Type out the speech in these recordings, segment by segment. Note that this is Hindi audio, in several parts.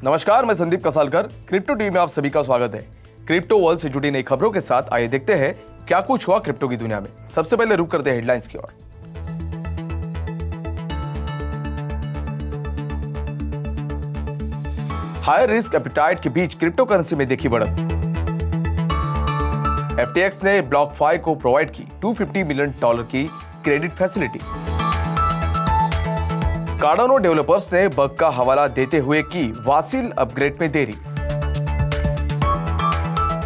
नमस्कार, मैं संदीप कसालकर। क्रिप्टो टीवी में आप सभी का स्वागत है। क्रिप्टो वर्ल्ड से जुड़ी नई खबरों के साथ आइए देखते हैं क्या कुछ हुआ क्रिप्टो की दुनिया में। सबसे पहले रुक करते हैं हेडलाइंस की ओर। हायर रिस्क एपेटाइट के बीच क्रिप्टो करेंसी में देखी बढ़त। FTX ने BlockFi को प्रोवाइड की $250 मिलियन की क्रेडिट फैसिलिटी। कार्डानो डेवलपर्स ने बग का हवाला देते हुए की वासिल अपग्रेड में देरी।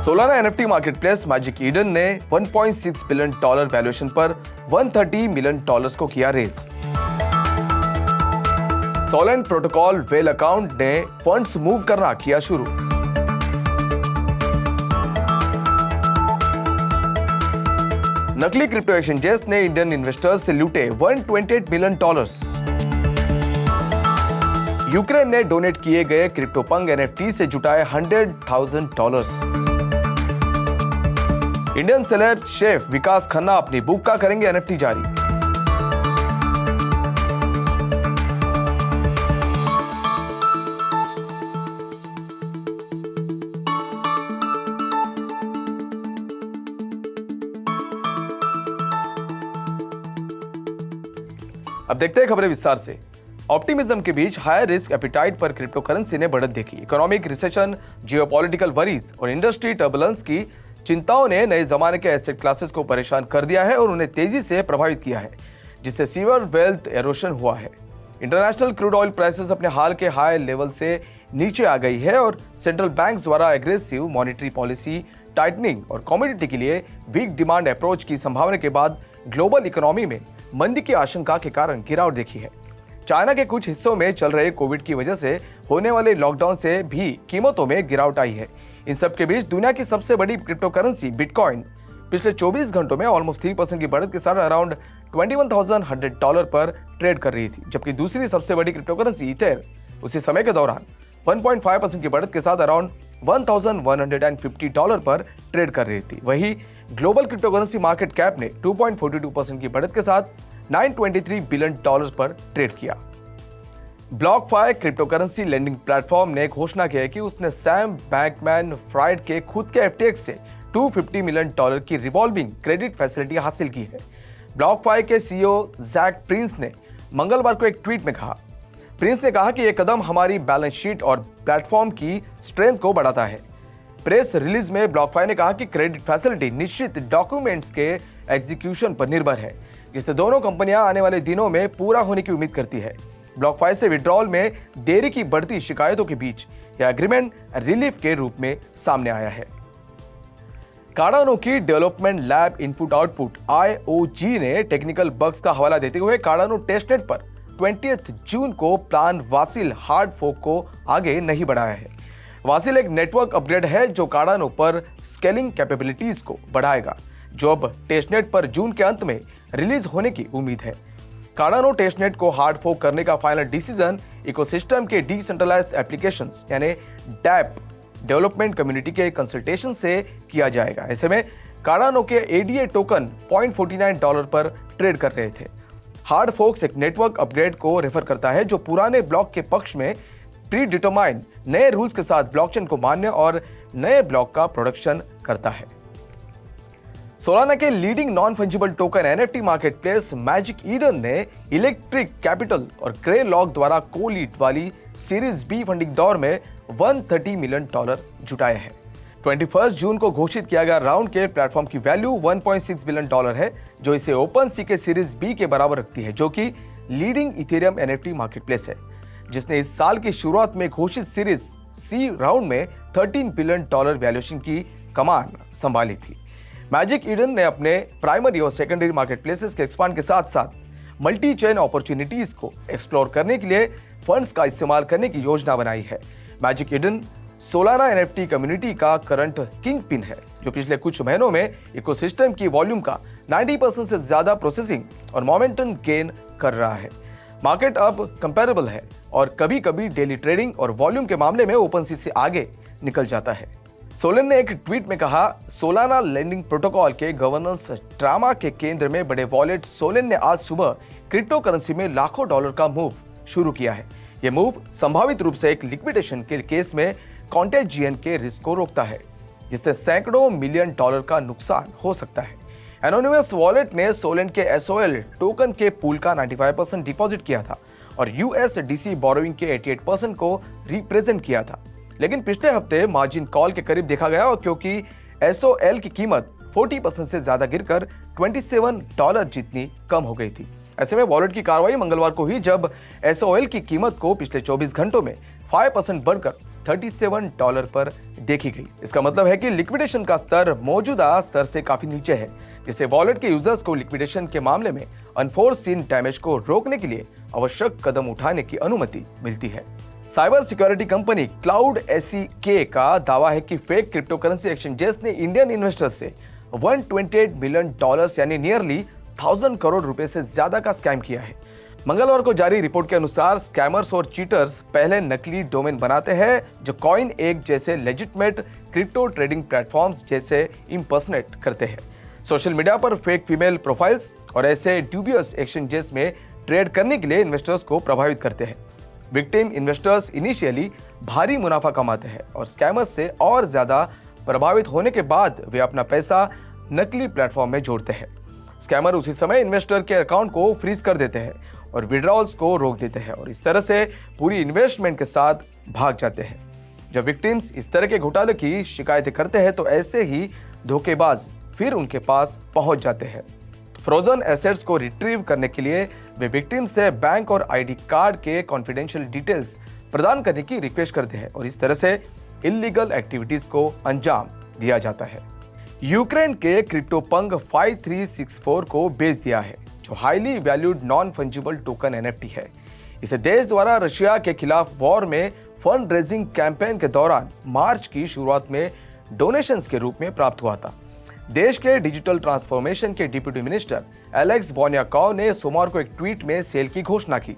Solana NFT marketplace Magic Eden ने $1.6 बिलियन वैल्यूएशन पर $130 मिलियन को किया raise. Solend protocol whale account ने फंड्स मूव करना किया शुरू। नकली क्रिप्टो एक्सचेंजेस ने इंडियन इन्वेस्टर्स से लूटे $128 मिलियन। यूक्रेन ने डोनेट किए गए क्रिप्टोपंक NFT से जुटाए $100,000। इंडियन सेलेब शेफ विकास खन्ना अपनी बुक का करेंगे NFT जारी। अब देखते हैं खबरें विस्तार से। ऑप्टिमिज्म के बीच हायर रिस्क एपेटाइट पर क्रिप्टो करेंसी ने बढ़त देखी। इकोनॉमिक रिसेशन, जियोपॉलिटिकल वरीज और इंडस्ट्री टर्बुलेंस की चिंताओं ने नए जमाने के एसेट क्लासेस को परेशान कर दिया है और उन्हें तेजी से प्रभावित किया है, जिससे सीवर वेल्थ एरोशन हुआ है। इंटरनेशनल क्रूड ऑयल प्राइसेस अपने हाल के हाई लेवल से नीचे आ गई है और सेंट्रल बैंक्स द्वारा एग्रेसिव मॉनेटरी पॉलिसी टाइटनिंग और कमोडिटी के लिए वीक डिमांड अप्रोच की संभावना के बाद ग्लोबल इकोनॉमी में मंदी की आशंका के कारण गिरावट देखी है। चाइना के कुछ हिस्सों में चल रहे कोविड की वजह से होने वाले लॉकडाउन से भी कीमतों में गिरावट आई है। इन सब के बीच दुनिया की सबसे बड़ी क्रिप्टो करेंसी बिटकॉइन पिछले 24 घंटों में ऑलमोस्ट 3% की बढ़त के साथ अराउंड $21,100 पर ट्रेड कर रही थी, जबकि दूसरी सबसे बड़ी क्रिप्टो करेंसी इथेर उसी समय के दौरान 1.5% की बढ़त के साथ अराउंड $1,150 पर ट्रेड कर रही थी। वहीं global crypto currency market cap ने 2.42% की बढ़त के साथ $923 बिलियन पर ट्रेड किया। BlockFi crypto currency lending platform ने घोषणा की है कि उसने सैम बैंकमैन-फ्राइड के खुद के FTX से $250 मिलियन की रिवॉल्विंग क्रेडिट फैसिलिटी हासिल की है। BlockFi के CEO जैक प्रिंस ने मंगलवार को एक ट्वीट में कहा। प्रिंस ने कहा कि यह कदम हमारी बैलेंस शीट और प्लेटफॉर्म की स्ट्रेंथ को बढ़ाता है। प्रेस रिलीज में BlockFi ने कहा कि क्रेडिट फैसिलिटी निश्चित डॉक्यूमेंट्स के एग्जीक्यूशन पर निर्भर है, जिससे दोनों कंपनियां आने वाले दिनों में पूरा होने की उम्मीद करती है। BlockFi से विड्रॉल में देरी की बढ़ती शिकायतों के बीच यह एग्रीमेंट रिलीफ के रूप में सामने आया है। कार्डानो की development lab input output IOG ने टेक्निकल बग्स का हवाला देते हुए कार्डानो टेस्टनेट पर 20 जून को प्लान वासिल हार्ड फोक को आगे नहीं बढ़ाया है। वासिल एक नेटवर्क अपग्रेड है जो कार्डानो पर स्केलिंग कैपेबिलिटीज को बढ़ाएगा, जो अब टेस्टनेट पर जून के अंत में रिलीज होने की उम्मीद है। कार्डानो टेस्टनेट को हार्ड फोक करने का फाइनल डिसीजन इकोसिस्टम के डिसेंट्रलाइज्ड एप्लीकेशंस यानी डैप डेवलपमेंट कम्युनिटी के कंसल्टेशन से किया जाएगा। ऐसे में कार्डानो के ADA टोकन $0.49 पर ट्रेड कर रहे थे। हार्ड फोक्स एक नेटवर्क अपग्रेड को रेफर करता है जो पुराने ब्लॉक के पक्ष में प्री डिटरमाइंड नए रूल्स के साथ ब्लॉकचेन को मान्य और नए ब्लॉक का प्रोडक्शन करता है। सोलाना के leading non fungible token NFT marketplace Magic Eden ने इलेक्ट्रिक कैपिटल और ग्रे लॉक द्वारा को लीड वाली सीरीज B फंडिंग दौर में $130 मिलियन जुटाए हैं। 21 जून को घोषित किया गया राउंड के प्लेटफॉर्म की वैल्यू $1.6 बिलियन है, जो इसे OpenSea के सीरीज B के बराबर रखती है, जो कि लीडिंग इथेरियम NFT मार्केटप्लेस है, जिसने इस साल की शुरुआत में घोषित सीरीज C राउंड में $13 बिलियन वैल्यूएशन की कमान संभाली थी। मैजिक ईडन ने अपने प्राइमरी और सेकेंडरी मार्केटप्लेसेस के एक्सपांड के साथ साथ मल्टी चेन अपॉर्चुनिटीज को एक्सप्लोर करने के लिए फंड्स का इस्तेमाल करने की योजना बनाई है। Magic Eden Solana NFT community का करंट किंग पिन है, जो पिछले कुछ महीनों में इकोसिस्टम की वॉल्यूम का 90% से ज्यादा प्रोसेसिंग और मोमेंटम गेन कर रहा है। मार्केट अब कंपेरेबल है और कभी कभी डेली ट्रेडिंग और वॉल्यूम के मामले में OpenSea से आगे निकल जाता है। सोलेन ने एक ट्वीट में कहा, सोलाना लेंडिंग प्रोटोकॉल के गवर्नेंस ड्रामा के केंद्र में बड़े वॉलेट सोलेन ने आज सुबह क्रिप्टो करेंसी में लाखों डॉलर का मूव शुरू किया है। ये मूव संभावित रूप से एक लिक्विडेशन के केस में कॉन्टेजियन के रिस्क को रोकता है, जिससे सैकड़ों मिलियन डॉलर का नुकसान हो सकता है। एनोनिमस वॉलेट ने सोलेंट के SOL टोकन के पूल का 95% डिपॉजिट किया था और USDC बोरोइंग के 88% को रिप्रेजेंट किया था, लेकिन पिछले हफ्ते मार्जिन कॉल के करीब देखा गया और क्योंकि SOL की कीमत 40% से ज्यादा गिरकर $27 जितनी कम हो गई थी। ऐसे में वॉलेट की कार्रवाई मंगलवार को हुई, जब SOL की कीमत को पिछले 24 घंटों में 5% बढ़कर $37 पर देखी गई। इसका मतलब है कि लिक्विडेशन का स्तर मौजूदा स्तर से काफी नीचे है, जिससे वॉलेट के यूजर्स को लिक्विडेशन के मामले में अनफोर्सीन डैमेज को रोकने के लिए आवश्यक कदम उठाने की अनुमति मिलती है। साइबर सिक्योरिटी कंपनी CloudSEK का दावा है कि फेक क्रिप्टो करेंसी एक्सचेंजेस ने इंडियन इन्वेस्टर्स से $128 बिलियन यानी नियरली 1000 करोड़ रुपए से ज्यादा का स्कैम किया है। मंगलवार को जारी रिपोर्ट के अनुसार स्कैमर्स और चीटर्स पहले नकली डोमेन बनाते हैं जो CoinEgg जैसे लेजिटिमेट क्रिप्टो ट्रेडिंग प्लेटफॉर्म्स जैसे इम्पर्सनेट करते हैं। सोशल मीडिया पर फेक फीमेल प्रोफाइल्स और ऐसे ड्यूबियस एक्सचेंजेस में ट्रेड करने के लिए इन्वेस्टर्स को प्रभावित करते हैं। विक्टिम इन्वेस्टर्स इनिशियली भारी मुनाफा कमाते हैं और स्कैमर्स से और ज्यादा प्रभावित होने के बाद वे अपना पैसा नकली प्लेटफॉर्म में जोड़ते हैं। स्कैमर उसी समय इन्वेस्टर के अकाउंट को फ्रीज कर देते हैं और विड्रॉल्स को रोक देते हैं और इस तरह से पूरी इन्वेस्टमेंट के साथ भाग जाते हैं। जब विक्टिम्स इस तरह के घोटाले की शिकायतें करते हैं तो ऐसे ही धोखेबाज फिर उनके पास पहुंच जाते हैं। फ्रोजन एसेट्स को रिट्रीव करने के लिए वे विक्टिम से बैंक और ID कार्ड के कॉन्फिडेंशियल डिटेल्स प्रदान करने की रिक्वेस्ट करते हैं और इस तरह से इलीगल एक्टिविटीज को अंजाम दिया जाता है। यूक्रेन के क्रिप्टोपंग 5364 को बेच दिया है, जो highly valued non fungible token NFT है। इसे देश द्वारा रशिया के खिलाफ वॉर में फंड रेजिंग कैंपेन के दौरान मार्च की शुरुआत में डोनेशंस के रूप में प्राप्त हुआ था। देश के डिजिटल ट्रांसफॉर्मेशन के डिप्टी मिनिस्टर एलेक्स बोनियाकॉव ने सोमवार को एक ट्वीट में सेल की घोषणा की।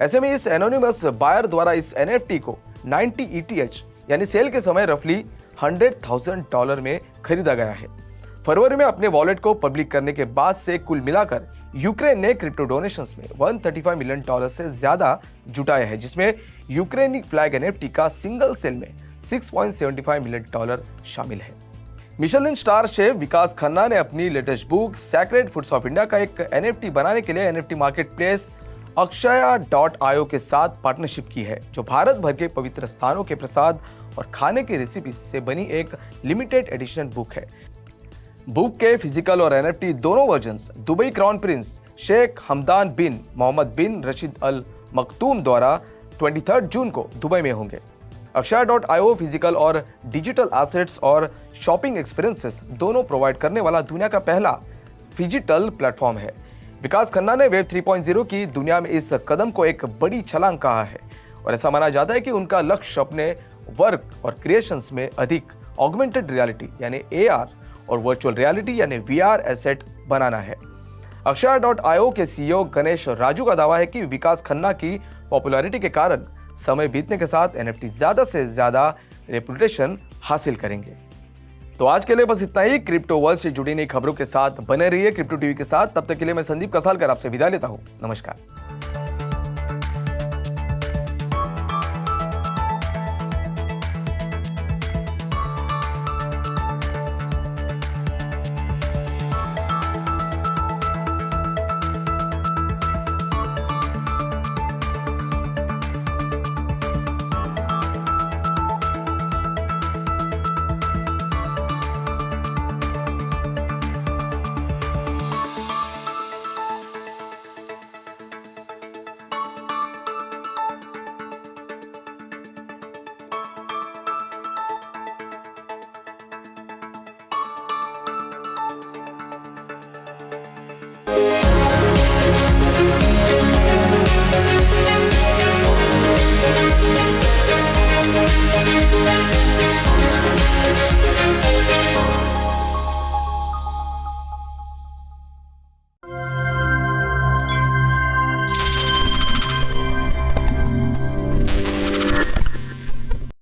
ऐसे में इस एनोनिमस बायर द्वारा इस NFT को 90 ETH यानी सेल के समय रफली $100,000 में खरीदा गया है। फरवरी में अपने वॉलेट को पब्लिक करने के बाद से कुल मिलाकर यूक्रेन ने क्रिप्टो डोनेशंस में $135 मिलियन से ज्यादा जुटाया है, जिसमें यूक्रेनी फ्लैग NFT का सिंगल सेल में $6.75 मिलियन शामिल है। मिशेलिन स्टार शेफ विकास खन्ना ने अपनी latest book sacred foods of India का एक NFT बनाने के लिए NFT मार्केटप्लेस Akshaya.io के साथ पार्टनरशिप की है, जो भारत भर के पवित्र स्थानों के प्रसाद और खाने की रेसिपी से बनी एक लिमिटेड एडिशन बुक है। बुक के फिजिकल और NFT दोनों versions Dubai crown prince Sheikh Hamdan bin Mohammed bin Rashid Al Maktoum द्वारा 23 जून को दुबई में होंगे। Akshaya.io फिजिकल और डिजिटल एसेट्स और शॉपिंग एक्सपीरियंसेस दोनों प्रोवाइड करने वाला दुनिया का पहला डिजिटल प्लेटफॉर्म है। विकास खन्ना ने वेब 3.0 की दुनिया में इस कदम को एक बड़ी छलांग कहा है और ऐसा माना जाता है कि उनका लक्ष्य अपने वर्क और क्रिएशंस में अधिक ऑगमेंटेड रियलिटी यानी AR और वर्चुअल रियलिटी यानी VR एसेट बनाना है। Akshaya.io के CEO गणेश राजू का दावा है कि विकास खन्ना की पॉपुलैरिटी के कारण समय बीतने के साथ NFT ज्यादा से ज्यादा रेपुटेशन हासिल करेंगे। तो आज के लिए बस इतना ही। क्रिप्टो वर्ल्ड से जुड़ी नई खबरों के साथ बने रहिए क्रिप्टो टीवी के साथ। तब तक के लिए मैं संदीप कसालकर आपसे विदा लेता हूं। नमस्कार।